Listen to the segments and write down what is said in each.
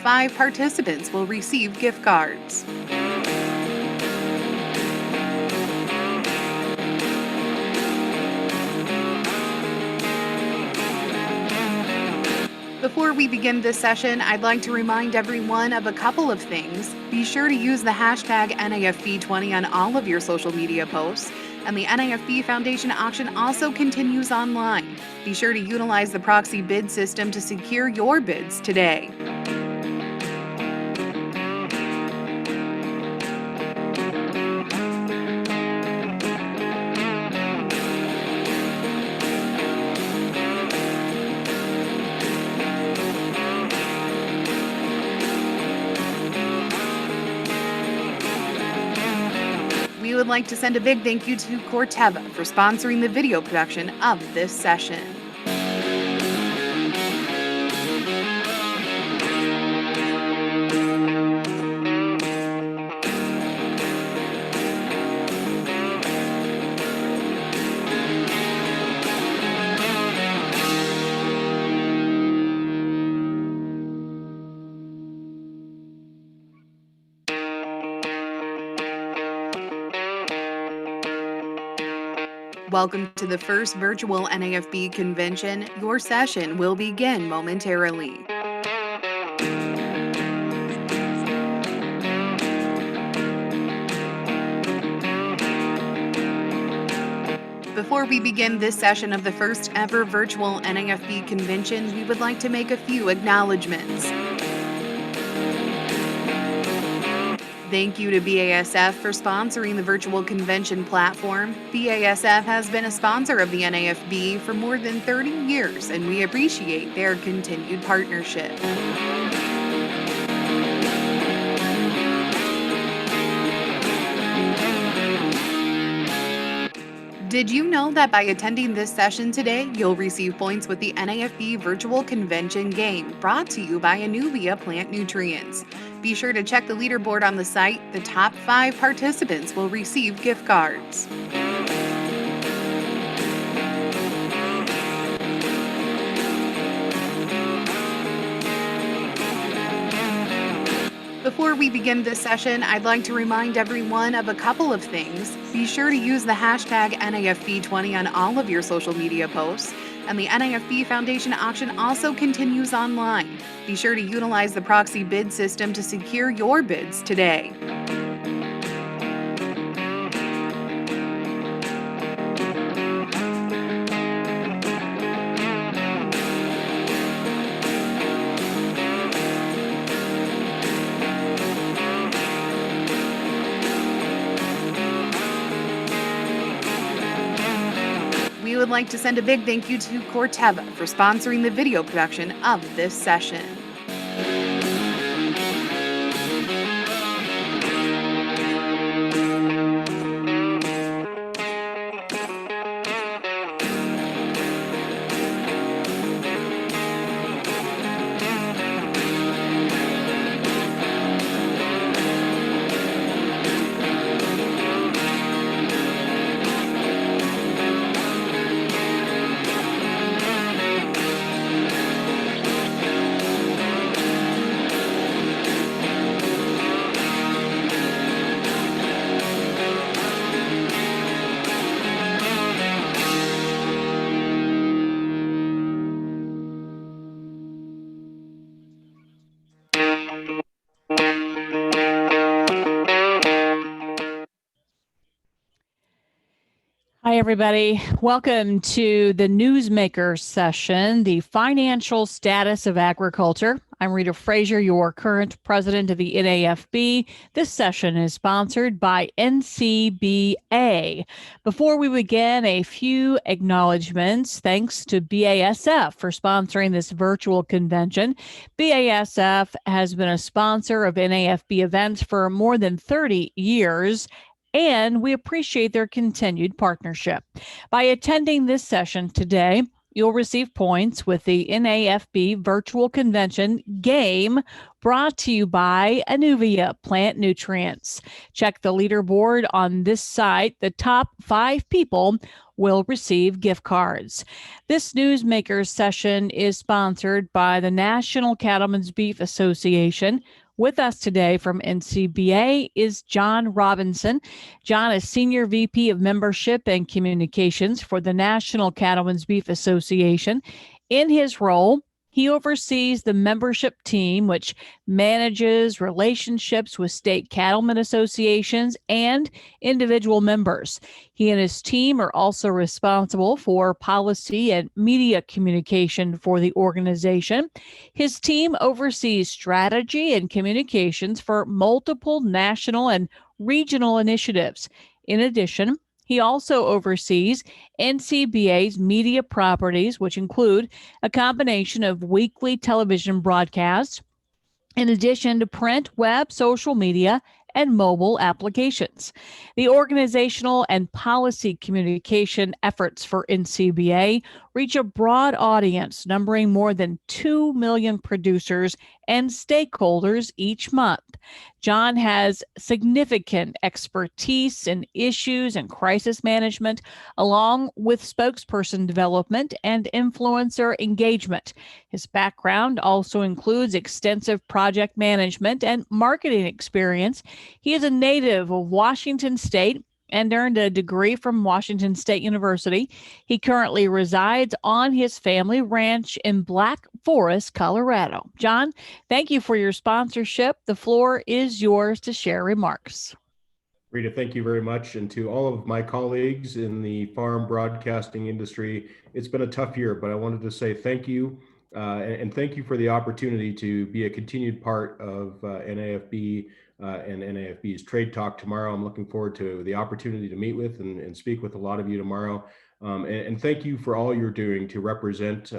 5 participants will receive gift cards. Before we begin this session, I'd like to remind everyone of a couple of things. Be sure to use the hashtag NAFB20 on all of your social media posts. And the NAFB Foundation auction also continues online. Be sure to utilize the proxy bid system to secure your bids today. We would like to send a big thank you to Corteva for sponsoring the video production of this session. Welcome to the first virtual NAFB convention. Your session will begin momentarily. Before we begin this session of the first ever virtual NAFB convention, we would like to make a few acknowledgments. Thank you to BASF for sponsoring the virtual convention platform. BASF has been a sponsor of the NAFB for more than 30 years, and we appreciate their continued partnership. Did you know that by attending this session today, you'll receive points with the NAFB Virtual Convention Game, brought to you by Anuvia Plant Nutrients? Be sure to check the leaderboard on the site. The top 5 participants will receive gift cards. Before we begin this session, I'd like to remind everyone of a couple of things. Be sure to use the hashtag NAFB20 on all of your social media posts. And the NAFB Foundation auction also continues online. Be sure to utilize the proxy bid system to secure your bids today. We would like to send a big thank you to Corteva for sponsoring the video production of this session. Hi, everybody. Welcome to the Newsmaker session, the financial status of agriculture. I'm Rita Frazier, your current president of the NAFB. This session is sponsored by NCBA. Before we begin, a few acknowledgments. Thanks to BASF for sponsoring this virtual convention. BASF has been a sponsor of NAFB events for more than 30 years. And we appreciate their continued partnership. By attending this session today, you'll receive points with the NAFB Virtual Convention Game, brought to you by Anuvia Plant Nutrients. Check the leaderboard on this site. The top 5 people will receive gift cards. This Newsmaker session is sponsored by the National Cattlemen's Beef Association. With us today from NCBA is John Robinson. John is Senior VP of Membership and Communications for the National Cattlemen's Beef Association. In his role, he oversees the membership team, which manages relationships with state cattlemen associations and individual members. He and his team are also responsible for policy and media communication for the organization. His team oversees strategy and communications for multiple national and regional initiatives. In addition, he also oversees NCBA's media properties, which include a combination of weekly television broadcasts, in addition to print, web, social media, and mobile applications. The organizational and policy communication efforts for NCBA reach a broad audience, numbering more than 2 million producers and stakeholders each month. John has significant expertise in issues and crisis management, along with spokesperson development and influencer engagement. His background also includes extensive project management and marketing experience. He is a native of Washington State and earned a degree from Washington State University. He currently resides on his family ranch in Black Forest, Colorado. John, thank you for your sponsorship. The floor is yours to share remarks. Rita, thank you very much. And to all of my colleagues in the farm broadcasting industry, it's been a tough year, but I wanted to say thank you. And thank you for the opportunity to be a continued part of NAFB and NAFB's Trade Talk tomorrow. I'm looking forward to the opportunity to meet with and speak with a lot of you tomorrow. And thank you for all you're doing to represent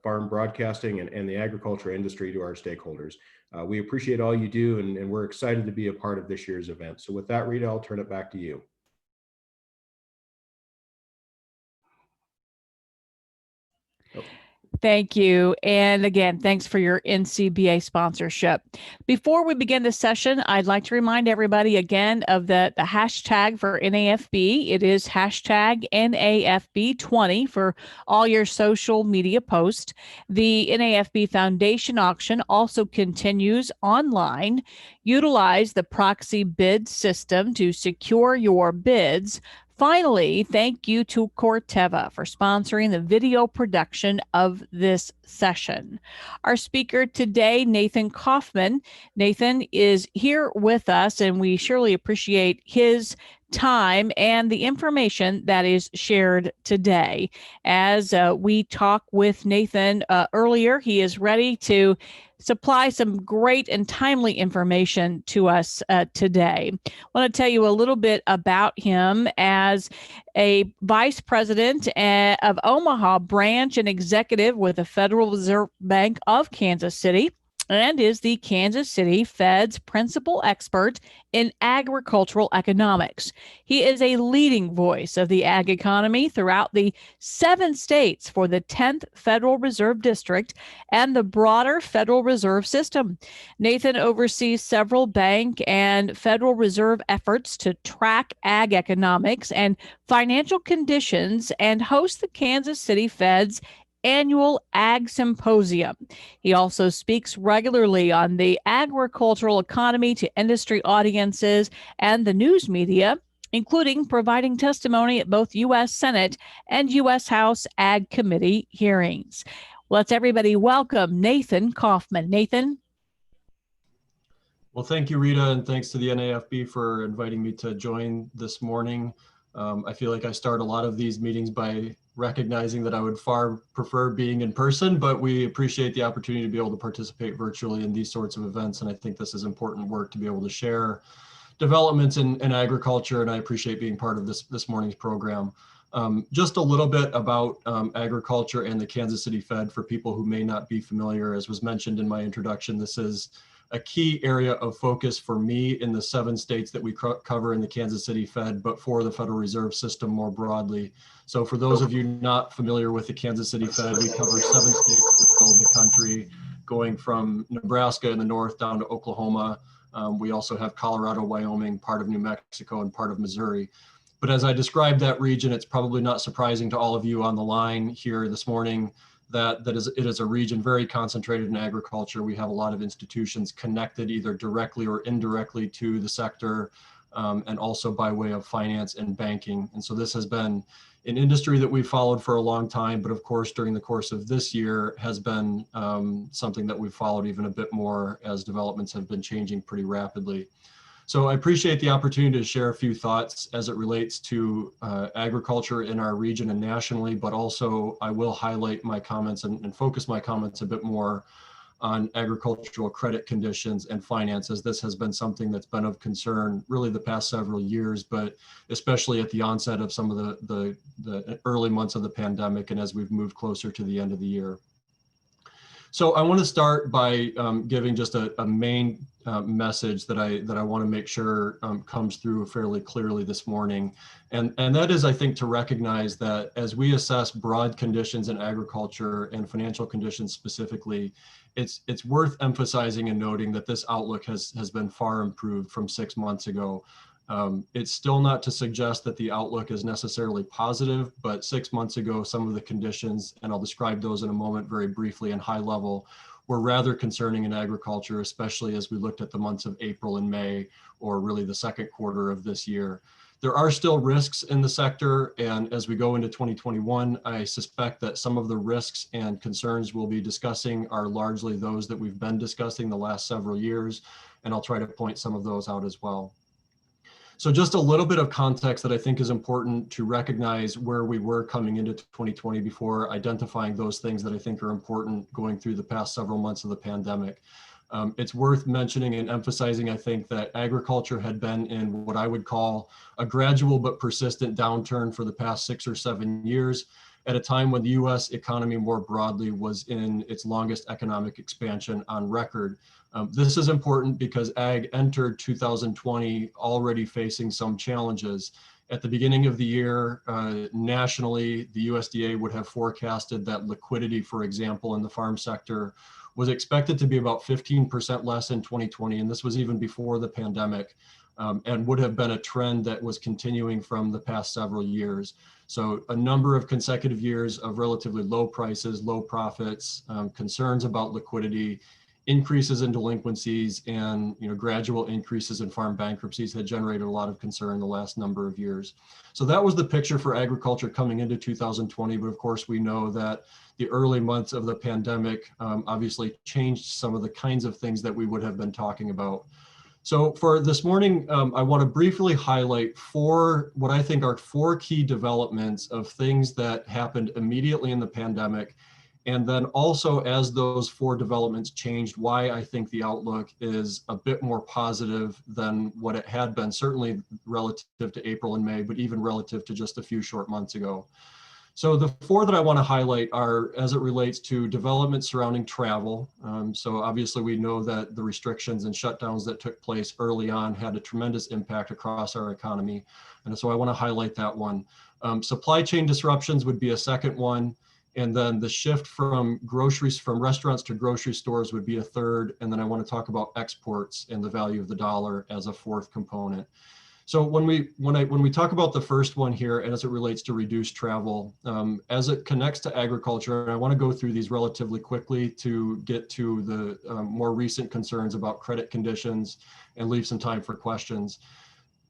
farm broadcasting and the agriculture industry to our stakeholders. We appreciate all you do, and we're excited to be a part of this year's event. So with that, Rita, I'll turn it back to you. Thank you. And again, thanks for your NCBA sponsorship. Before we begin the session, I'd like to remind everybody again of the hashtag for NAFB. It is hashtag NAFB20 for all your social media posts. The NAFB Foundation auction also continues online. Utilize the proxy bid system to secure your bids. Finally, thank you to Corteva for sponsoring the video production of this session. Our speaker today, Nathan Kaufman. Nathan is here with us, and we surely appreciate his time and the information that is shared today. As we talk with Nathan earlier, he is ready to supply some great and timely information to us today. I want to tell you a little bit about him as a vice president of Omaha branch and executive with the Federal Reserve Bank of Kansas City, and is the Kansas City Fed's principal expert in agricultural economics. He is a leading voice of the ag economy throughout the 7 states for the 10th Federal Reserve District and the broader Federal Reserve System. Nathan oversees several bank and Federal Reserve efforts to track ag economics and financial conditions and hosts the Kansas City Fed's annual Ag Symposium. He also speaks regularly on the agricultural economy to industry audiences and the news media, including providing testimony at both U.S. Senate and U.S. House Ag Committee hearings. Let's everybody welcome Nathan Kaufman. Nathan? Well, thank you, Rita, and thanks to the NAFB for inviting me to join this morning. I feel like I start a lot of these meetings by recognizing that I would far prefer being in person, but we appreciate the opportunity to be able to participate virtually in these sorts of events. And I think this is important work to be able to share developments in agriculture, and I appreciate being part of this morning's program. Just a little bit about agriculture and the Kansas City Fed for people who may not be familiar. As was mentioned in my introduction, this is a key area of focus for me in the 7 states that we cover in the Kansas City Fed, but for the Federal Reserve System more broadly. So for those of you not familiar with the Kansas City Fed, we cover 7 states in the middle of the country, going from Nebraska in the north down to Oklahoma. We also have Colorado, Wyoming, part of New Mexico, and part of Missouri. But as I described that region, it's probably not surprising to all of you on the line here this morning that it is a region very concentrated in agriculture. We have a lot of institutions connected either directly or indirectly to the sector, and also by way of finance and banking. And so this has been an industry that we've followed for a long time, but of course, during the course of this year has been something that we've followed even a bit more as developments have been changing pretty rapidly. So I appreciate the opportunity to share a few thoughts as it relates to agriculture in our region and nationally, but also I will highlight my comments and focus my comments a bit more on agricultural credit conditions and finance, as this has been something that's been of concern really the past several years, but especially at the onset of some of the early months of the pandemic and as we've moved closer to the end of the year. So I want to start by giving just a main message that I want to make sure comes through fairly clearly this morning. And that is, I think, to recognize that as we assess broad conditions in agriculture and financial conditions specifically, it's worth emphasizing and noting that this outlook has been far improved from 6 months ago. It's still not to suggest that the outlook is necessarily positive, but 6 months ago, some of the conditions, and I'll describe those in a moment very briefly and high level, were rather concerning in agriculture, especially as we looked at the months of April and May, or really the second quarter of this year. There are still risks in the sector, and as we go into 2021, I suspect that some of the risks and concerns we'll be discussing are largely those that we've been discussing the last several years, and I'll try to point some of those out as well. So just a little bit of context that I think is important to recognize where we were coming into 2020 before identifying those things that I think are important going through the past several months of the pandemic. It's worth mentioning and emphasizing, I think, that agriculture had been in what I would call a gradual but persistent downturn for the past 6 or 7 years, at a time when the US economy more broadly was in its longest economic expansion on record. This is important because ag entered 2020 already facing some challenges. At the beginning of the year, nationally, the USDA would have forecasted that liquidity, for example, in the farm sector was expected to be about 15% less in 2020, and this was even before the pandemic, and would have been a trend that was continuing from the past several years. So a number of consecutive years of relatively low prices, low profits, concerns about liquidity, increases in delinquencies, and gradual increases in farm bankruptcies had generated a lot of concern the last number of years. So that was the picture for agriculture coming into 2020. But of course, we know that the early months of the pandemic obviously changed some of the kinds of things that we would have been talking about. So for this morning, I want to briefly highlight what I think are 4 key developments of things that happened immediately in the pandemic. And then also, as those 4 developments changed, why I think the outlook is a bit more positive than what it had been, certainly relative to April and May, but even relative to just a few short months ago. So the 4 that I want to highlight are as it relates to developments surrounding travel. So obviously we know that the restrictions and shutdowns that took place early on had a tremendous impact across our economy. And so I want to highlight that one. Supply chain disruptions would be a second one. And then the shift from restaurants to grocery stores would be a third. And then I want to talk about exports and the value of the dollar as a 4th component. So when we talk about the first one here, and as it relates to reduced travel, as it connects to agriculture, and I want to go through these relatively quickly to get to the more recent concerns about credit conditions and leave some time for questions.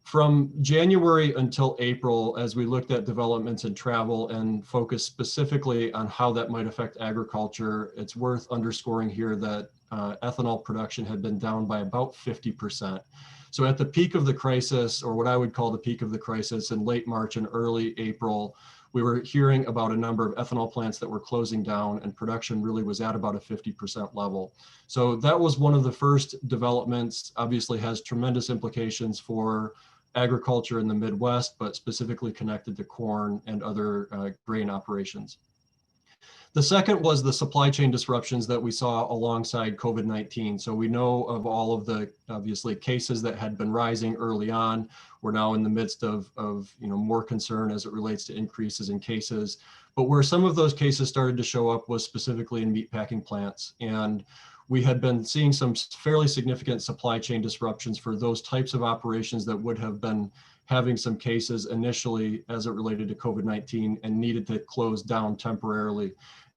From January until April, as we looked at developments in travel and focused specifically on how that might affect agriculture, it's worth underscoring here that ethanol production had been down by about 50%. So at the peak of the crisis, or what I would call the peak of the crisis in late March and early April, we were hearing about a number of ethanol plants that were closing down, and production really was at about a 50% level. So that was one of the first developments, obviously has tremendous implications for agriculture in the Midwest, but specifically connected to corn and other grain operations. The second was the supply chain disruptions that we saw alongside COVID-19. So we know of all of the obviously cases that had been rising early on. We're now in the midst of more concern as it relates to increases in cases. But where some of those cases started to show up was specifically in meatpacking plants. And we had been seeing some fairly significant supply chain disruptions for those types of operations that would have been having some cases initially as it related to COVID-19 and needed to close down temporarily.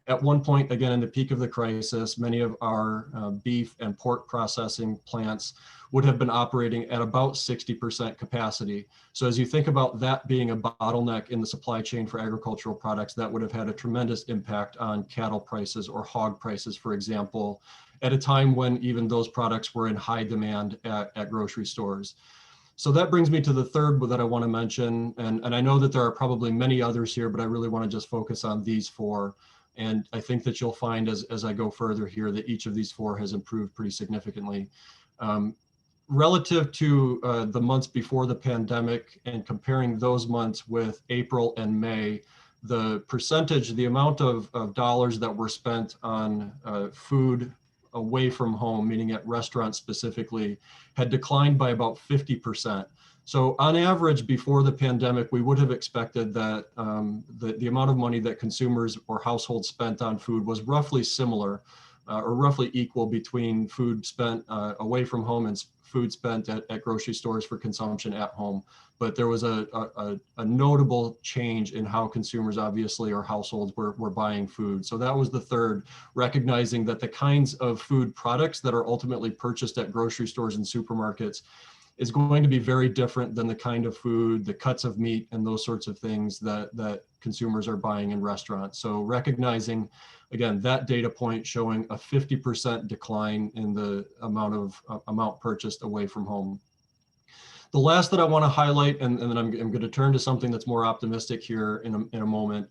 At one point, again, in the peak of the crisis, many of our beef and pork processing plants would have been operating at about 60% capacity. So as you think about that being a bottleneck in the supply chain for agricultural products, that would have had a tremendous impact on cattle prices or hog prices, for example, at a time when even those products were in high demand at grocery stores. So that brings me to the third that I want to mention, and I know that there are probably many others here, but I really want to just focus on these four. And I think that you'll find as I go further here that each of these four has improved pretty significantly. Relative to the months before the pandemic and comparing those months with April and May, the percentage, the amount of dollars that were spent on food away from home, meaning at restaurants specifically, had declined by about 50%. So on average, before the pandemic, we would have expected that the amount of money that consumers or households spent on food was roughly similar or roughly equal between food spent away from home and food spent at grocery stores for consumption at home. But there was a notable change in how consumers obviously or households were buying food. So that was the third, recognizing that the kinds of food products that are ultimately purchased at grocery stores and supermarkets is going to be very different than the kind of food, the cuts of meat and those sorts of things that consumers are buying in restaurants. So recognizing, again, that data point showing a 50% decline in the amount purchased away from home. The last that I want to highlight, and then I'm going to turn to something that's more optimistic here in a moment.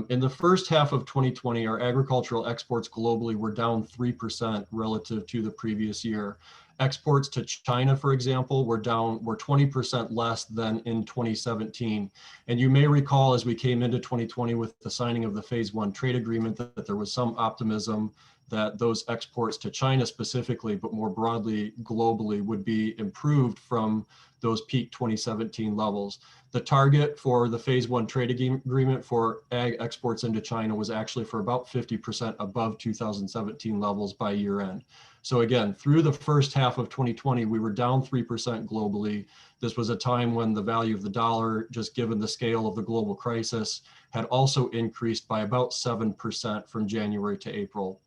In the first half of 2020, our agricultural exports globally were down 3% relative to the previous year. Exports to China, for example, were 20% less than in 2017. And you may recall as we came into 2020 with the signing of the Phase 1 trade agreement that there was some optimism that those exports to China specifically, but more broadly globally, would be improved from those peak 2017 levels. The target for the Phase 1 trade agreement for ag exports into China was actually for about 50% above 2017 levels by year end. So again, through the first half of 2020, we were down 3% globally. This was a time when the value of the dollar, just given the scale of the global crisis, had also increased by about 7% from January to April.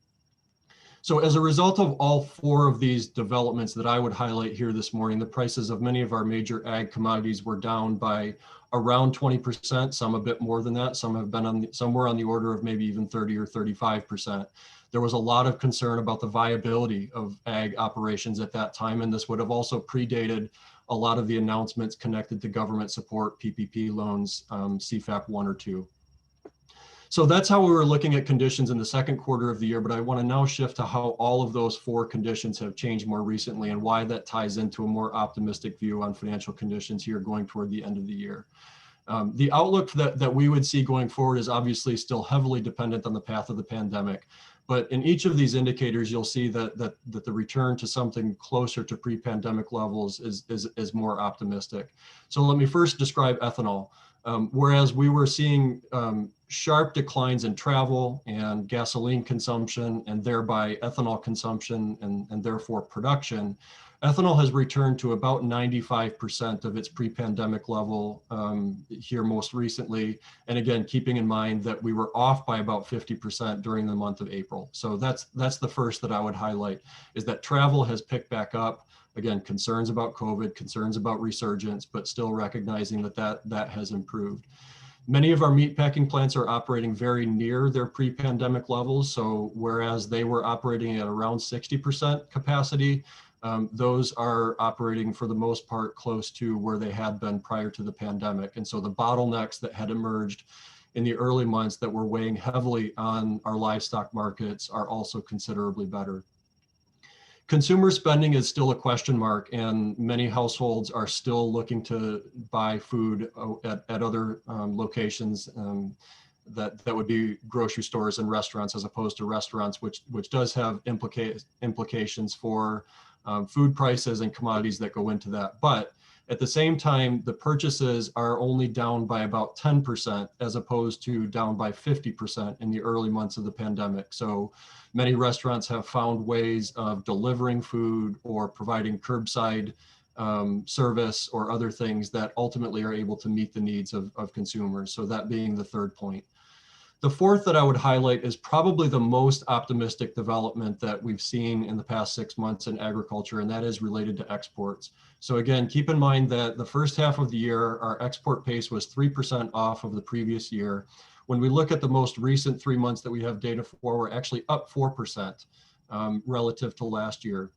So as a result of all four of these developments that I would highlight here this morning, the prices of many of our major ag commodities were down by around 20%, some a bit more than that. Some have been somewhere on the order of maybe even 30 or 35%. There was a lot of concern about the viability of ag operations at that time, and this would have also predated a lot of the announcements connected to government support, PPP loans, CFAP 1 or 2. So that's how we were looking at conditions in the second quarter of the year, but I want to now shift to how all of those four conditions have changed more recently and why that ties into a more optimistic view on financial conditions here going toward the end of the year. The outlook that we would see going forward is obviously still heavily dependent on the path of the pandemic. But in each of these indicators, you'll see that the return to something closer to pre-pandemic levels is more optimistic. So let me first describe ethanol. Whereas we were seeing sharp declines in travel and gasoline consumption and thereby ethanol consumption and therefore production, ethanol has returned to about 95% of its pre-pandemic level here most recently. And again, keeping in mind that we were off by about 50% during the month of April. So that's the first that I would highlight, is that travel has picked back up. Again, concerns about COVID, concerns about resurgence, but still recognizing that has improved. Many of our meatpacking plants are operating very near their pre-pandemic levels. So whereas they were operating at around 60% capacity, those are operating for the most part close to where they had been prior to the pandemic. And so the bottlenecks that had emerged in the early months that were weighing heavily on our livestock markets are also considerably better. Consumer spending is still a question mark, and many households are still looking to buy food at other locations that would be grocery stores and restaurants as opposed to restaurants, which does have implications for food prices and commodities that go into that. But at the same time, the purchases are only down by about 10% as opposed to down by 50% in the early months of the pandemic. So many restaurants have found ways of delivering food or providing curbside service, or other things that ultimately are able to meet the needs of consumers. So that being the third point. The fourth that I would highlight is probably the most optimistic development that we've seen in the past 6 months in agriculture, and that is related to exports. So again, keep in mind that the first half of the year, our export pace was 3% off of the previous year. When we look at the most recent 3 months that we have data for, we're actually up 4% relative to last year.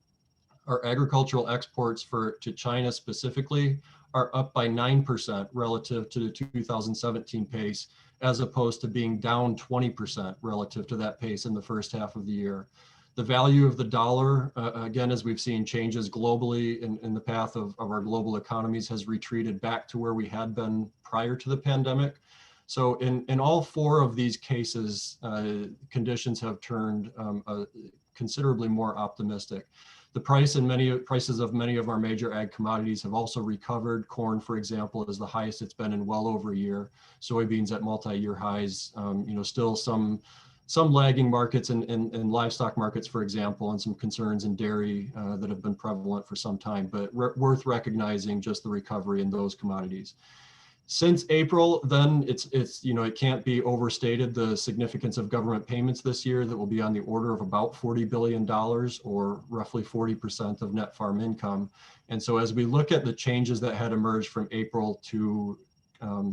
Our agricultural exports to China specifically are up by 9% relative to the 2017 pace, as opposed to being down 20% relative to that pace in the first half of the year. The value of the dollar, again, as we've seen changes globally in the path of our global economies, has retreated back to where we had been prior to the pandemic. So in all four of these cases, conditions have turned considerably more optimistic. The prices of many of our major ag commodities have also recovered. Corn, for example, is the highest it's been in well over a year. Soybeans at multi-year highs. Still some lagging markets in livestock markets, for example, and some concerns in dairy that have been prevalent for some time. But worth recognizing just the recovery in those commodities. Since April, then it can't be overstated the significance of government payments this year that will be on the order of about $40 billion, or roughly 40% of net farm income. And so as we look at the changes that had emerged from April to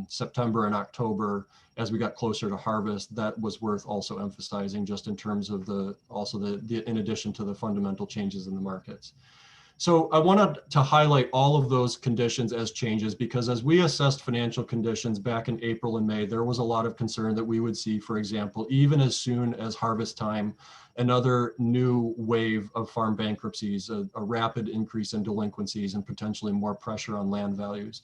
September and October, as we got closer to harvest, that was worth also emphasizing, just in terms of in addition to the fundamental changes in the markets. So I wanted to highlight all of those conditions as changes, because as we assessed financial conditions back in April and May, there was a lot of concern that we would see, for example, even as soon as harvest time, another new wave of farm bankruptcies, a rapid increase in delinquencies, and potentially more pressure on land values.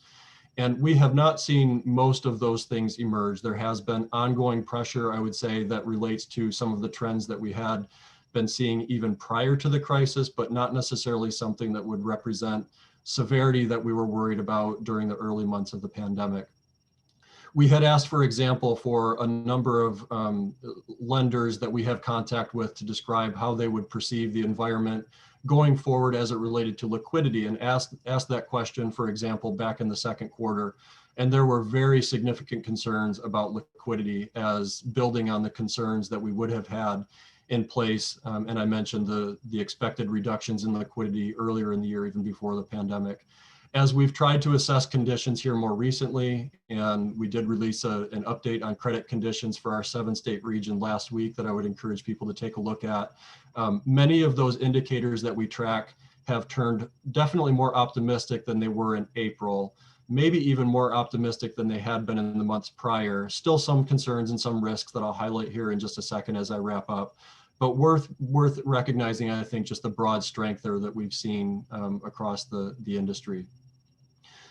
And we have not seen most of those things emerge. There has been ongoing pressure, I would say, that relates to some of the trends that we had been seeing even prior to the crisis, but not necessarily something that would represent severity that we were worried about during the early months of the pandemic. We had asked, for example, for a number of lenders that we have contact with to describe how they would perceive the environment going forward as it related to liquidity, and asked that question, for example, back in the second quarter. And there were very significant concerns about liquidity, as building on the concerns that we would have had in place. And I mentioned the expected reductions in liquidity earlier in the year, even before the pandemic. As we've tried to assess conditions here more recently, and we did release an update on credit conditions for our 7-state region last week that I would encourage people to take a look at. Many of those indicators that we track have turned definitely more optimistic than they were in April, maybe even more optimistic than they had been in the months prior. Still some concerns and some risks that I'll highlight here in just a second as I wrap up. But worth recognizing, I think, just the broad strength there that we've seen across the industry.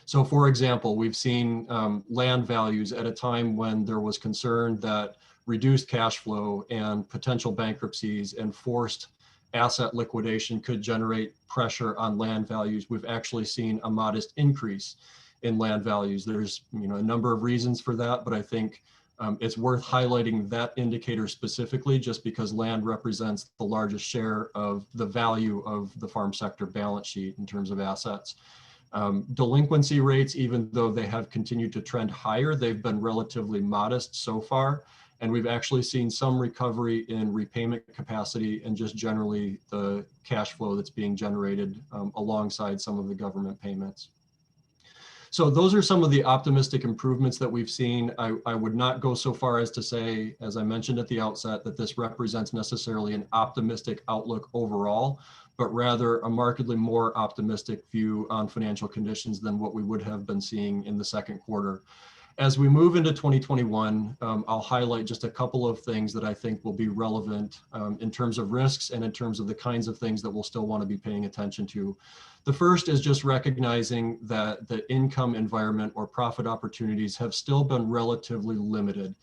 So for example, we've seen land values at a time when there was concern that reduced cash flow and potential bankruptcies and forced asset liquidation could generate pressure on land values. We've actually seen a modest increase in land values. There's a number of reasons for that, but I think it's worth highlighting that indicator specifically, just because land represents the largest share of the value of the farm sector balance sheet in terms of assets. Delinquency rates, even though they have continued to trend higher, they've been relatively modest so far. And we've actually seen some recovery in repayment capacity and just generally the cash flow that's being generated alongside some of the government payments. So those are some of the optimistic improvements that we've seen. I would not go so far as to say, as I mentioned at the outset, that this represents necessarily an optimistic outlook overall, but rather a markedly more optimistic view on financial conditions than what we would have been seeing in the second quarter. As we move into 2021, I'll highlight just a couple of things that I think will be relevant in terms of risks and in terms of the kinds of things that we'll still want to be paying attention to. The first is just recognizing that the income environment or profit opportunities have still been relatively limited.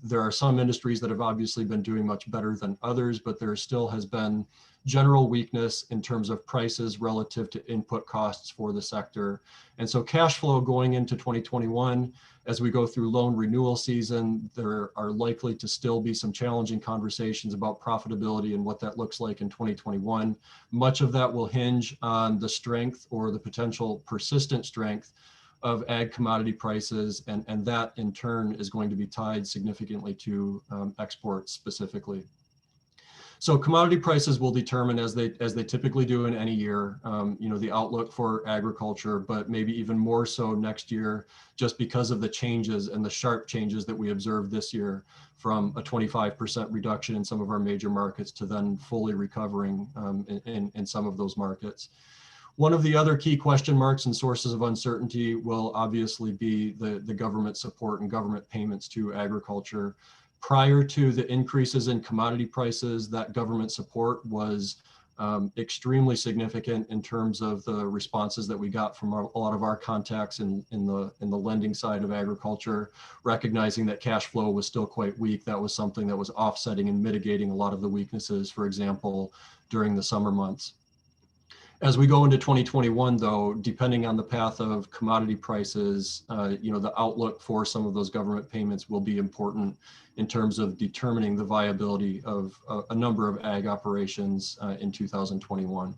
There are some industries that have obviously been doing much better than others, but there still has been general weakness in terms of prices relative to input costs for the sector. And so cash flow going into 2021, as we go through loan renewal season, there are likely to still be some challenging conversations about profitability and what that looks like in 2021. Much of that will hinge on the strength or the potential persistent strength of ag commodity prices, and that in turn is going to be tied significantly to exports specifically. So commodity prices will determine, as they typically do in any year, the outlook for agriculture, but maybe even more so next year, just because of the changes and the sharp changes that we observed this year, from a 25% reduction in some of our major markets to then fully recovering in some of those markets. One of the other key question marks and sources of uncertainty will obviously be the government support and government payments to agriculture. Prior to the increases in commodity prices, that government support was extremely significant in terms of the responses that we got from a lot of our contacts in the lending side of agriculture, recognizing that cash flow was still quite weak. That was something that was offsetting and mitigating a lot of the weaknesses, for example, during the summer months. As we go into 2021, though, depending on the path of commodity prices, the outlook for some of those government payments will be important in terms of determining the viability of a number of ag operations in 2021.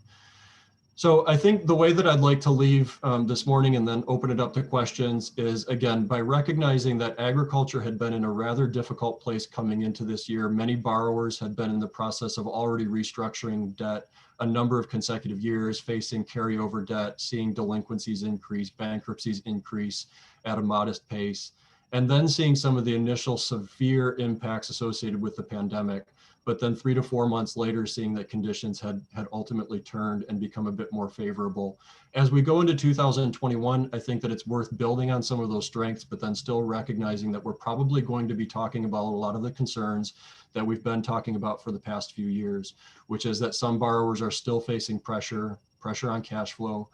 So I think the way that I'd like to leave this morning and then open it up to questions is, again, by recognizing that agriculture had been in a rather difficult place coming into this year. Many borrowers had been in the process of already restructuring debt a number of consecutive years, facing carryover debt, seeing delinquencies increase, bankruptcies increase at a modest pace, and then seeing some of the initial severe impacts associated with the pandemic. But then 3 to 4 months later, seeing that conditions had ultimately turned and become a bit more favorable. As we go into 2021, I think that it's worth building on some of those strengths, but then still recognizing that we're probably going to be talking about a lot of the concerns that we've been talking about for the past few years, which is that some borrowers are still facing pressure on cash flow,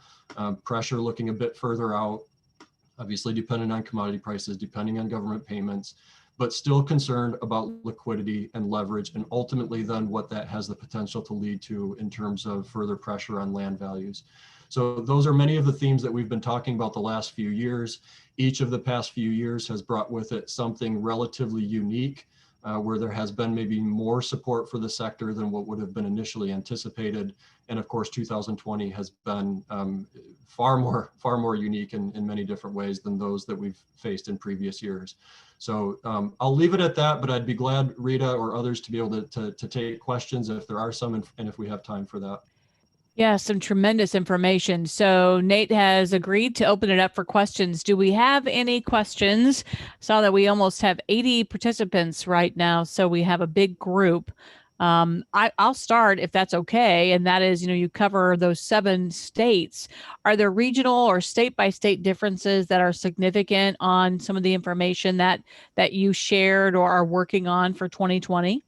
pressure looking a bit further out, obviously depending on commodity prices, depending on government payments, but still concerned about liquidity and leverage, and ultimately then what that has the potential to lead to in terms of further pressure on land values. So those are many of the themes that we've been talking about the last few years. Each of the past few years has brought with it something relatively unique, where there has been maybe more support for the sector than what would have been initially anticipated. And of course, 2020 has been far more unique in many different ways than those that we've faced in previous years. So I'll leave it at that, but I'd be glad, Rita or others, to be able to take questions if there are some, and if we have time for that. Yeah, some tremendous information. So Nate has agreed to open it up for questions. Do we have any questions? Saw that we almost have 80 participants right now, so we have a big group. I'll start if that's okay. And that is, you cover those 7 states. Are there regional or state by state differences that are significant on some of the information that you shared or are working on for 2020?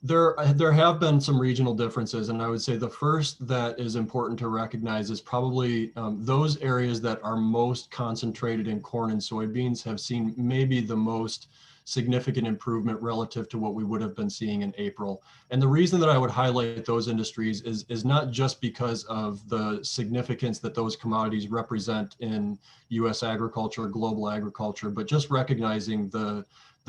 There have been some regional differences, and I would say the first that is important to recognize is probably those areas that are most concentrated in corn and soybeans have seen maybe the most significant improvement relative to what we would have been seeing in April. And the reason that I would highlight those industries is not just because of the significance that those commodities represent in U.S. agriculture, global agriculture, but just recognizing the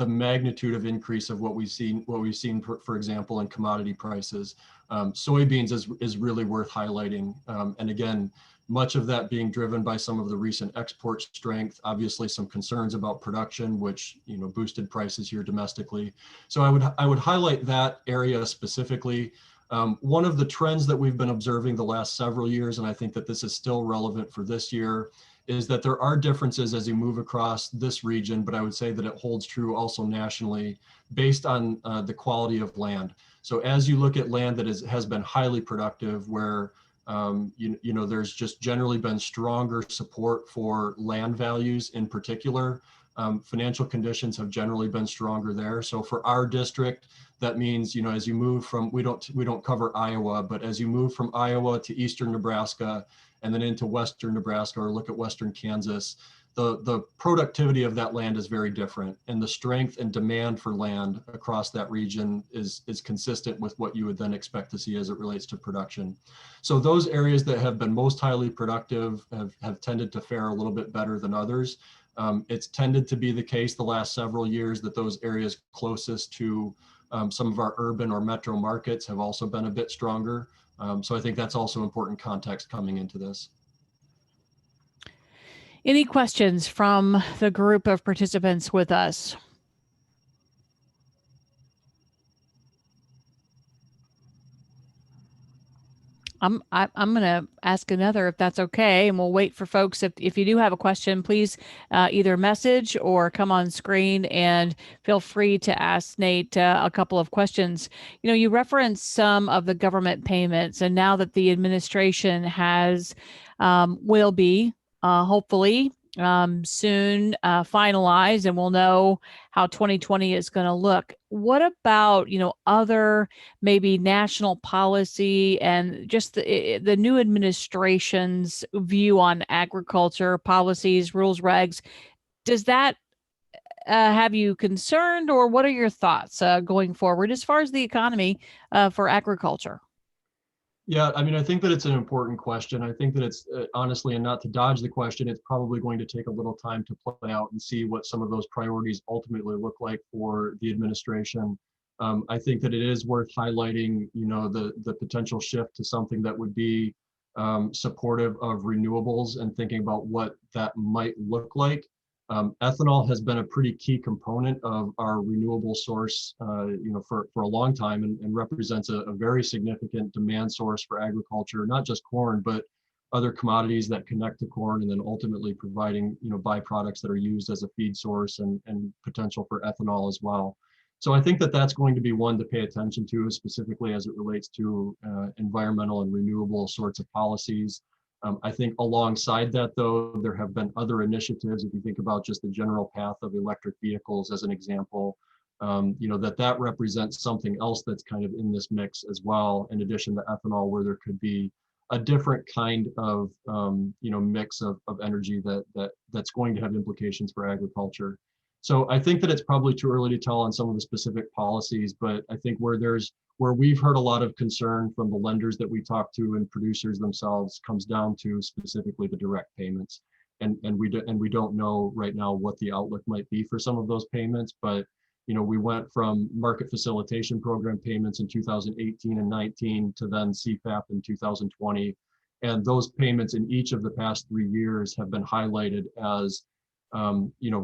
magnitude of increase of what we've seen, for example, in commodity prices. Soybeans is really worth highlighting. And again, much of that being driven by some of the recent export strength, obviously some concerns about production, which boosted prices here domestically. So I would highlight that area specifically. One of the trends that we've been observing the last several years, and I think that this is still relevant for this year, is that there are differences as you move across this region, but I would say that it holds true also nationally based on the quality of land. So as you look at land that has been highly productive, where there's just generally been stronger support for land values in particular, financial conditions have generally been stronger there. So for our district, that means, as you move from, we don't cover Iowa, but as you move from Iowa to eastern Nebraska, and then into western Nebraska, or look at western Kansas, the productivity of that land is very different, and the strength and demand for land across that region is consistent with what you would then expect to see as it relates to production. So those areas that have been most highly productive have tended to fare a little bit better than others. It's tended to be the case the last several years that those areas closest to some of our urban or metro markets have also been a bit stronger. So I think that's also important context coming into this. Any questions from the group of participants with us? I'm going to ask another if that's okay, and we'll wait for folks. If you do have a question, please either message or come on screen and feel free to ask Nate a couple of questions. You know, you referenced some of the government payments, and now that the administration will be hopefully soon finalized, and we'll know how 2020 is going to look. What about, other maybe national policy and just the new administration's view on agriculture policies, rules, regs? Does that have you concerned, or what are your thoughts going forward as far as the economy for agriculture? Yeah, I mean, I think that it's an important question. I think that it's honestly, and not to dodge the question, it's probably going to take a little time to play out and see what some of those priorities ultimately look like for the administration. I think that it is worth highlighting, the potential shift to something that would be supportive of renewables and thinking about what that might look like. Ethanol has been a pretty key component of our renewable source, for a long time, and represents a very significant demand source for agriculture, not just corn, but other commodities that connect to corn, and then ultimately providing, byproducts that are used as a feed source and potential for ethanol as well. So I think that that's going to be one to pay attention to, specifically as it relates to environmental and renewable sorts of policies. I think alongside that, though, there have been other initiatives. If you think about just the general path of electric vehicles as an example, that represents something else that's kind of in this mix as well, in addition to ethanol, where there could be a different kind of mix of energy that's going to have implications for agriculture. So I think that it's probably too early to tell on some of the specific policies, but I think where we've heard a lot of concern from the lenders that we talk to and producers themselves comes down to specifically the direct payments. And we don't know right now what the outlook might be for some of those payments, but we went from market facilitation program payments in 2018 and 19 to then CFAP in 2020. And those payments in each of the past 3 years have been highlighted as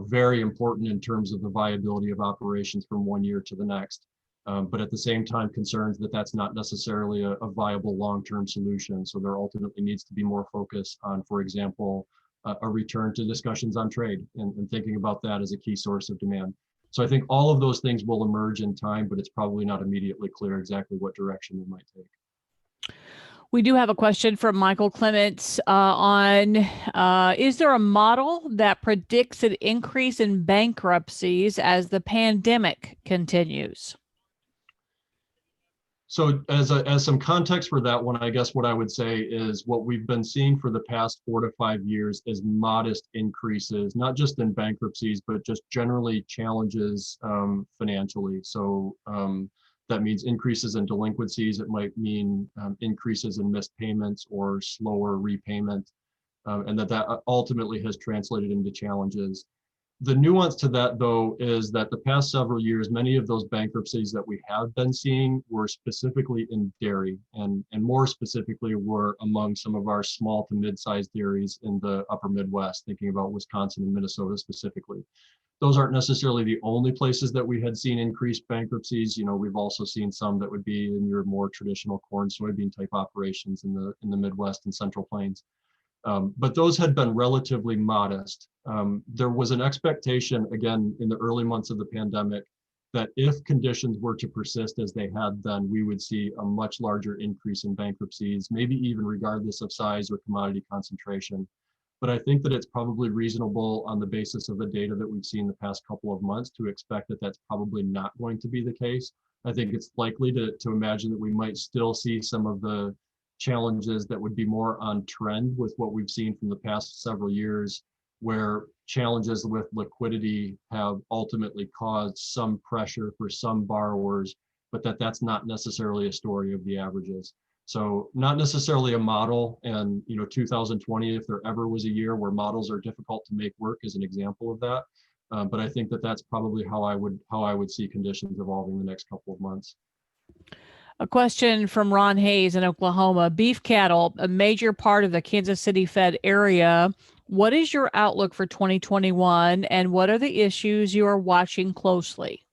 very important in terms of the viability of operations from one year to the next. But at the same time, concerns that that's not necessarily a viable long-term solution. So there ultimately needs to be more focus on, for example, a return to discussions on trade and thinking about that as a key source of demand. So I think all of those things will emerge in time, but it's probably not immediately clear exactly what direction they might take. We do have a question from Michael Clements on, is there a model that predicts an increase in bankruptcies as the pandemic continues? So as some context for that one, I guess what I would say is what we've been seeing for the past 4 to 5 years is modest increases, not just in bankruptcies, but just generally challenges financially. So that means increases in delinquencies. It might mean increases in missed payments or slower repayment, and that ultimately has translated into challenges. The nuance to that, though, is that the past several years, many of those bankruptcies that we have been seeing were specifically in dairy, and more specifically were among some of our small to mid-sized dairies in the upper Midwest, thinking about Wisconsin and Minnesota specifically. Those aren't necessarily the only places that we had seen increased bankruptcies. We've also seen some that would be in your more traditional corn, soybean type operations in the Midwest and Central Plains. But those had been relatively modest. There was an expectation, again, in the early months of the pandemic, that if conditions were to persist as they had then, we would see a much larger increase in bankruptcies, maybe even regardless of size or commodity concentration. But I think that it's probably reasonable on the basis of the data that we've seen the past couple of months to expect that that's probably not going to be the case. I think it's likely to imagine that we might still see some of the challenges that would be more on trend with what we've seen from the past several years, where challenges with liquidity have ultimately caused some pressure for some borrowers, but that's not necessarily a story of the averages. So not necessarily a model, and 2020, if there ever was a year where models are difficult to make work, is an example of that. But I think that's probably how I would see conditions evolving the next couple of months. A question from Ron Hayes in Oklahoma. Beef cattle, a major part of the Kansas City Fed area. What is your outlook for 2021, and what are the issues you are watching closely?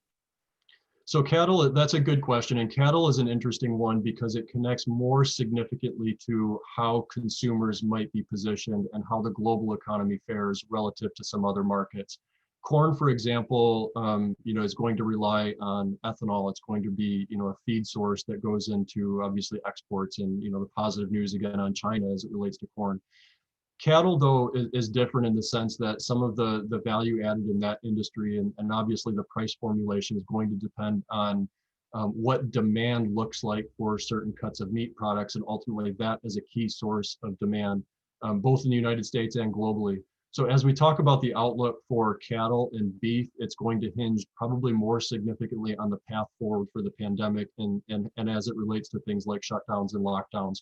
So cattle, that's a good question. And cattle is an interesting one because it connects more significantly to how consumers might be positioned and how the global economy fares relative to some other markets. Corn, for example, is going to rely on ethanol. It's going to be, a feed source that goes into obviously exports, and, the positive news again on China as it relates to corn. Cattle, though, is different in the sense that some of the value added in that industry, and obviously the price formulation is going to depend on what demand looks like for certain cuts of meat products, and ultimately that is a key source of demand, both in the United States and globally. So as we talk about the outlook for cattle and beef, it's going to hinge probably more significantly on the path forward for the pandemic, and as it relates to things like shutdowns and lockdowns.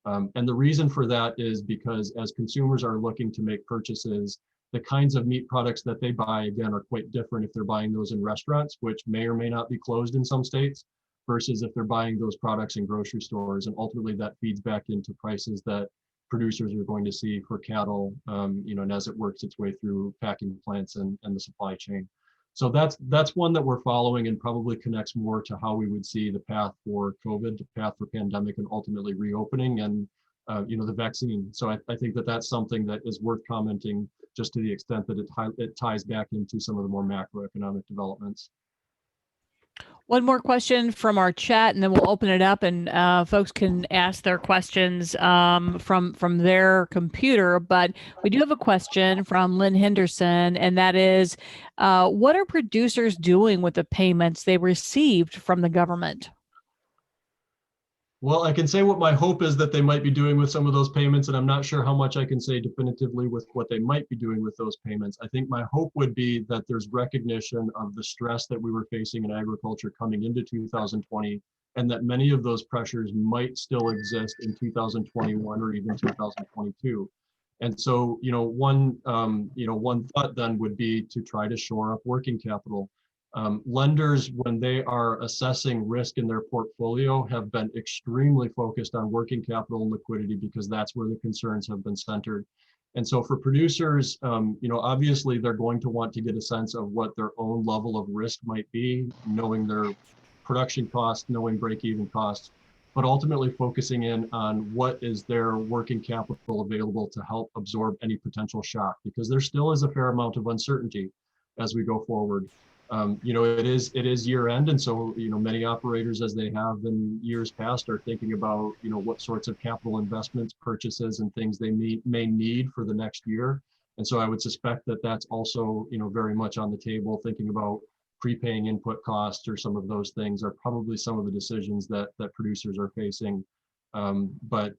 And the reason for that is because as consumers are looking to make purchases, the kinds of meat products that they buy, again, are quite different if they're buying those in restaurants, which may or may not be closed in some states, versus if they're buying those products in grocery stores. And ultimately that feeds back into prices that producers are going to see for cattle, and as it works its way through packing plants and the supply chain. So that's one that we're following, and probably connects more to how we would see the path for COVID, the path for pandemic, and ultimately reopening, and the vaccine. So I think that's something that is worth commenting, just to the extent that it ties back into some of the more macroeconomic developments. One more question from our chat, and then we'll open it up, and folks can ask their questions from their computer. But we do have a question from Lynn Henderson, and that is, what are producers doing with the payments they received from the government? Well, I can say what my hope is that they might be doing with some of those payments, and I'm not sure how much I can say definitively with what they might be doing with those payments. I think my hope would be that there's recognition of the stress that we were facing in agriculture coming into 2020, and that many of those pressures might still exist in 2021 or even 2022. And so, one thought then would be to try to shore up working capital. Lenders, when they are assessing risk in their portfolio, have been extremely focused on working capital and liquidity, because that's where the concerns have been centered. And so for producers, obviously they're going to want to get a sense of what their own level of risk might be, knowing their production costs, knowing break-even costs, but ultimately focusing in on what is their working capital available to help absorb any potential shock, because there still is a fair amount of uncertainty as we go forward. It is year end, and so many operators, as they have in years past, are thinking about what sorts of capital investments, purchases, and things they may need for the next year. And so I would suspect that that's also very much on the table. Thinking about prepaying input costs or some of those things are probably some of the decisions that producers are facing. But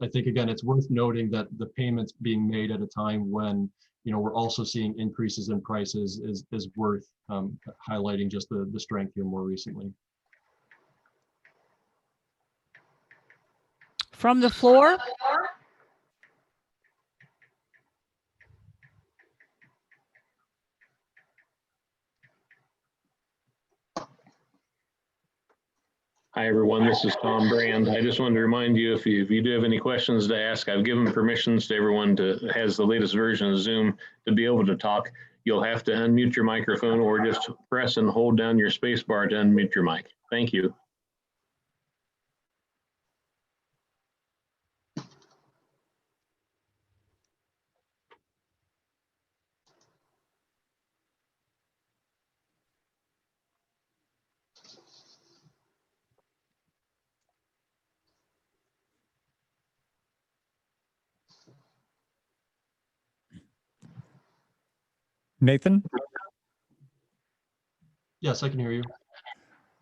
I think again, it's worth noting that the payments being made at a time when we're also seeing increases in prices is worth highlighting just the strength here more recently. From the floor? Hi, everyone. This is Tom Brand. I just wanted to remind you, if you do have any questions to ask, I've given permissions to everyone has the latest version of Zoom to be able to talk. You'll have to unmute your microphone or just press and hold down your space bar to unmute your mic. Thank you. Nathan? Yes, I can hear you.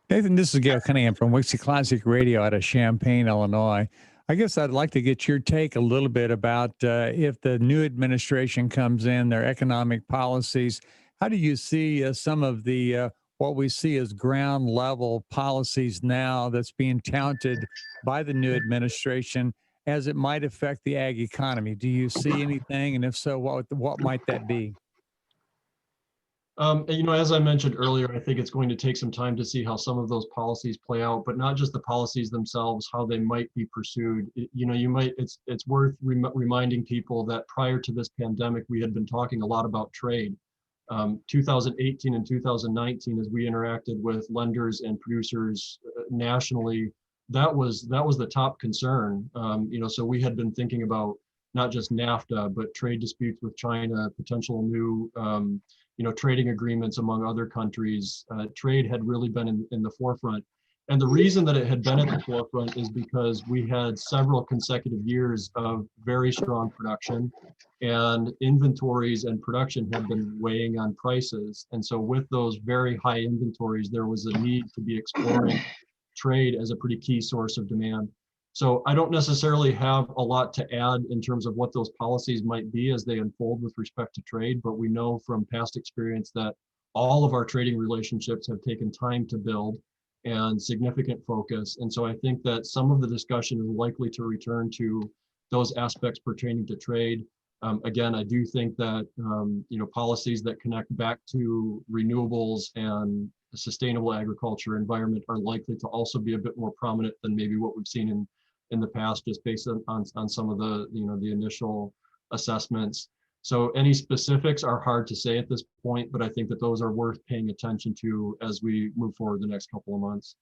Nathan, this is Gail Cunningham from Wixie Classic Radio out of Champaign, Illinois. I guess I'd like to get your take a little bit about if the new administration comes in, their economic policies. How do you see some of the what we see as ground level policies now that's being touted by the new administration as it might affect the ag economy? Do you see anything, and if so, what might that be? As I mentioned earlier, I think it's going to take some time to see how some of those policies play out, but not just the policies themselves, how they might be pursued. It's worth reminding people that prior to this pandemic, we had been talking a lot about trade. 2018 and 2019, as we interacted with lenders and producers nationally, that was the top concern. So we had been thinking about not just NAFTA, but trade disputes with China, potential new trading agreements among other countries. Trade had really been in the forefront. And the reason that it had been at the forefront is because we had several consecutive years of very strong production, and inventories and production had been weighing on prices. And so with those very high inventories, there was a need to be exploring trade as a pretty key source of demand. So I don't necessarily have a lot to add in terms of what those policies might be as they unfold with respect to trade, but we know from past experience that all of our trading relationships have taken time to build and significant focus. And so I think that some of the discussion is likely to return to those aspects pertaining to trade. Again, I do think that policies that connect back to renewables and sustainable agriculture environment are likely to also be a bit more prominent than maybe what we've seen in the past, just based on some of the the initial assessments. So any specifics are hard to say at this point, but I think that those are worth paying attention to as we move forward the next couple of months.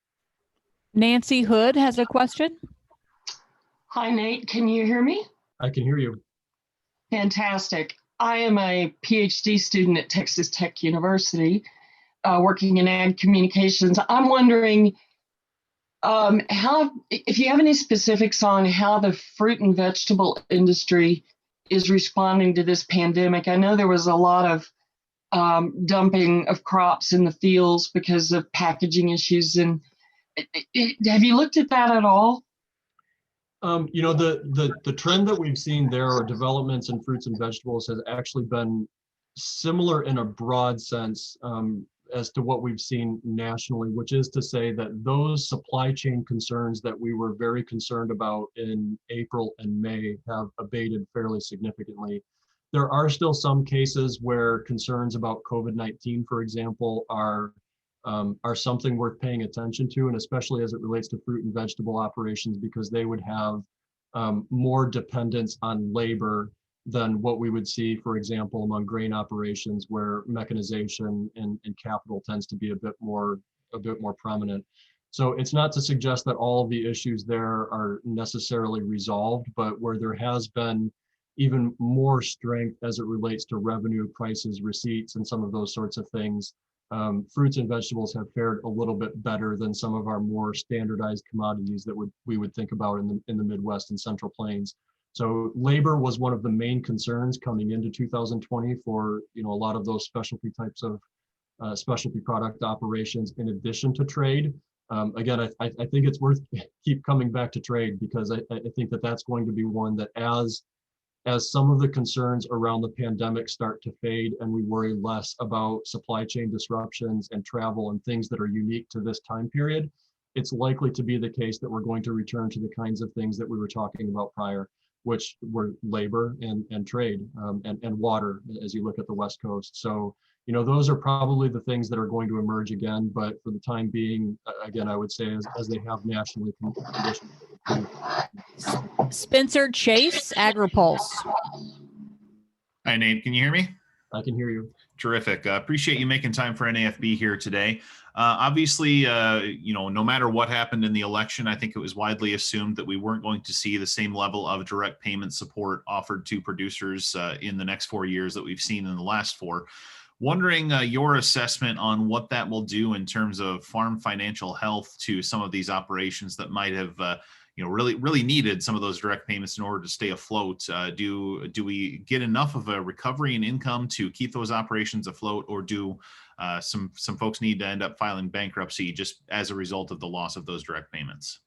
Nancy Hood has a question. Hi, Nate. Can you hear me? I can hear you. Fantastic. I am a PhD student at Texas Tech University, working in ag communications. I'm wondering if you have any specifics on how the fruit and vegetable industry is responding to this pandemic. I know there was a lot of dumping of crops in the fields because of packaging issues. And have you looked at that at all? The trend that we've seen there, or developments in fruits and vegetables, has actually been similar in a broad sense as to what we've seen nationally, which is to say that those supply chain concerns that we were very concerned about in April and May have abated fairly significantly. There are still some cases where concerns about COVID-19, for example, are something worth paying attention to, and especially as it relates to fruit and vegetable operations, because they would have more dependence on labor than what we would see, for example, among grain operations, where mechanization and capital tends to be a bit more prominent. So it's not to suggest that all of the issues there are necessarily resolved, but where there has been even more strength as it relates to revenue, prices, receipts, and some of those sorts of things, fruits and vegetables have fared a little bit better than some of our more standardized commodities that we would think about in the Midwest and Central Plains. So labor was one of the main concerns coming into 2020 for a lot of those specialty types of specialty product operations, in addition to trade. Again, I think it's worth keep coming back to trade, because I think that that's going to be one that as some of the concerns around the pandemic start to fade and we worry less about supply chain disruptions and travel and things that are unique to this time period, it's likely to be the case that we're going to return to the kinds of things that we were talking about prior, which were labor and trade and water, as you look at the West Coast. So, those are probably the things that are going to emerge again, but for the time being, again, I would say as they have nationally. Spencer Chase, AgriPulse. Hi, Nate. Can you hear me? I can hear you. Terrific. Appreciate you making time for NAFB here today. Obviously, no matter what happened in the election, I think it was widely assumed that we weren't going to see the same level of direct payment support offered to producers in the next 4 years that we've seen in the last 4. Wondering your assessment on what that will do in terms of farm financial health to some of these operations that might have really needed some of those direct payments in order to stay afloat. Do we get enough of a recovery in income to keep those operations afloat, or do some folks need to end up filing bankruptcy just as a result of the loss of those direct payments?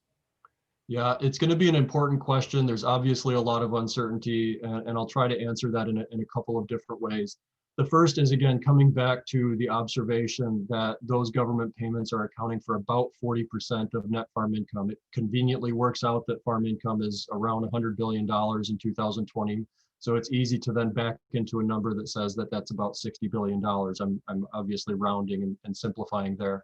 Yeah, it's going to be an important question. There's obviously a lot of uncertainty, and I'll try to answer that in a couple of different ways. The first is, again, coming back to the observation that those government payments are accounting for about 40% of net farm income. It conveniently works out that farm income is around $100 billion in 2020. So it's easy to then back into a number that says that that's about $60 billion. I'm obviously rounding and simplifying there.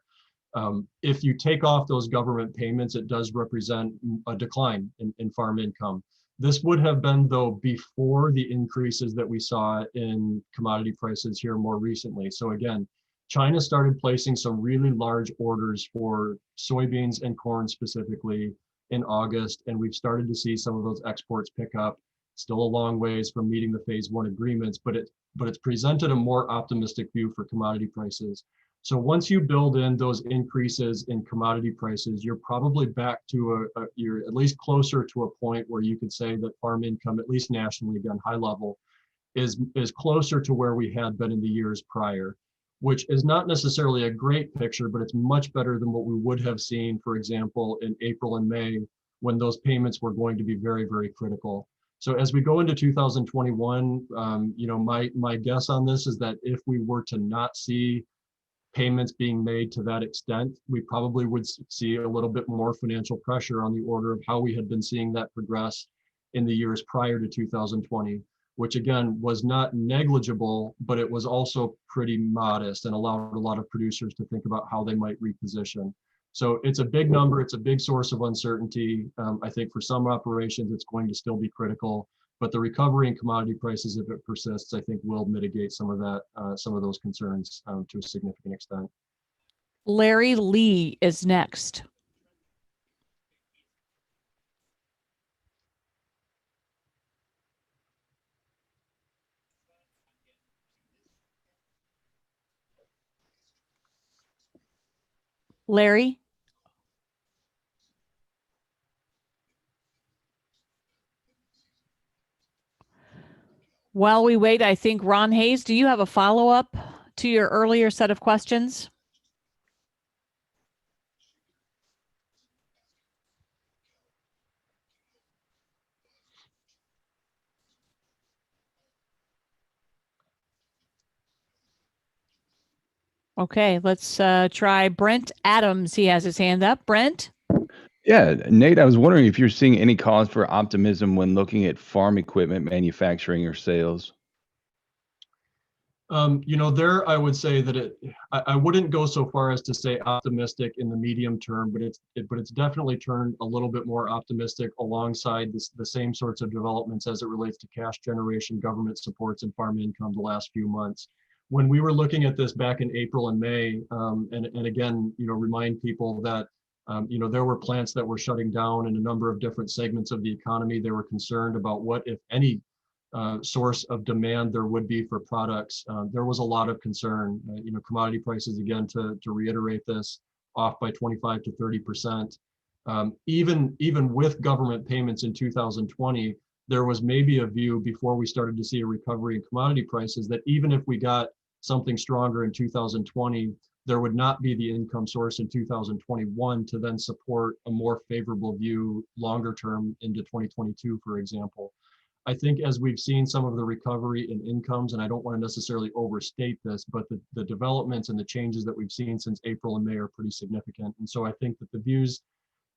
If you take off those government payments, it does represent a decline in farm income. This would have been, though, before the increases that we saw in commodity prices here more recently. So again, China started placing some really large orders for soybeans and corn specifically in August, and we've started to see some of those exports pick up. Still a long ways from meeting the phase one agreements, but it's presented a more optimistic view for commodity prices. So once you build in those increases in commodity prices, you're probably back to you're at least closer to a point where you could say that farm income, at least nationally, again, high level, is closer to where we had been in the years prior, which is not necessarily a great picture, but it's much better than what we would have seen, for example, in April and May, when those payments were going to be very, very critical. So as we go into 2021, my guess on this is that if we were to not see payments being made to that extent, we probably would see a little bit more financial pressure on the order of how we had been seeing that progress in the years prior to 2020, which again was not negligible, but it was also pretty modest and allowed a lot of producers to think about how they might reposition. So it's a big number, it's a big source of uncertainty. I think for some operations, it's going to still be critical. But the recovery in commodity prices, if it persists, I think will mitigate some of that, some of those concerns to a significant extent. Larry Lee is next. Larry? While we wait, I think Ron Hayes, do you have a follow-up to your earlier set of questions? Okay, let's try Brent Adams. He has his hand up. Brent? Yeah, Nate, I was wondering if you're seeing any cause for optimism when looking at farm equipment manufacturing or sales. There I would say that I wouldn't go so far as to say optimistic in the medium term, but it's definitely turned a little bit more optimistic alongside the same sorts of developments as it relates to cash generation, government supports, and farm income the last few months. When we were looking at this back in April and May, and again, remind people that there were plants that were shutting down in a number of different segments of the economy. They were concerned about what, if any, source of demand there would be for products. There was a lot of concern. Commodity prices, again, to reiterate this, off by 25 to 30%. Even with government payments in 2020, there was maybe a view before we started to see a recovery in commodity prices that even if we got something stronger in 2020, there would not be the income source in 2021 to then support a more favorable view longer term into 2022, for example. I think as we've seen some of the recovery in incomes, and I don't want to necessarily overstate this, but the developments and the changes that we've seen since April and May are pretty significant. And so I think that the views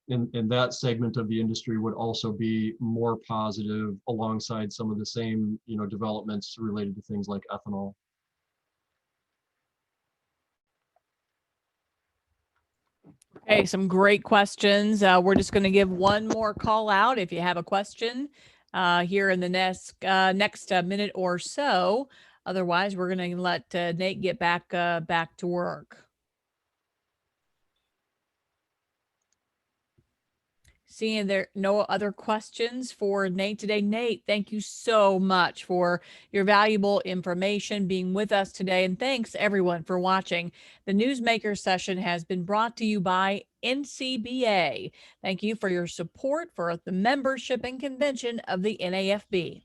in that segment of the industry would also be more positive alongside some of the same, developments related to things like ethanol. Okay, some great questions. We're just going to give one more call out if you have a question here in the next minute or so. Otherwise, we're going to let Nate get back to work. Seeing there no other questions for Nate today. Nate, thank you so much for your valuable information being with us today. And thanks everyone for watching. The Newsmaker session has been brought to you by NCBA. Thank you for your support for the membership and convention of the NAFB.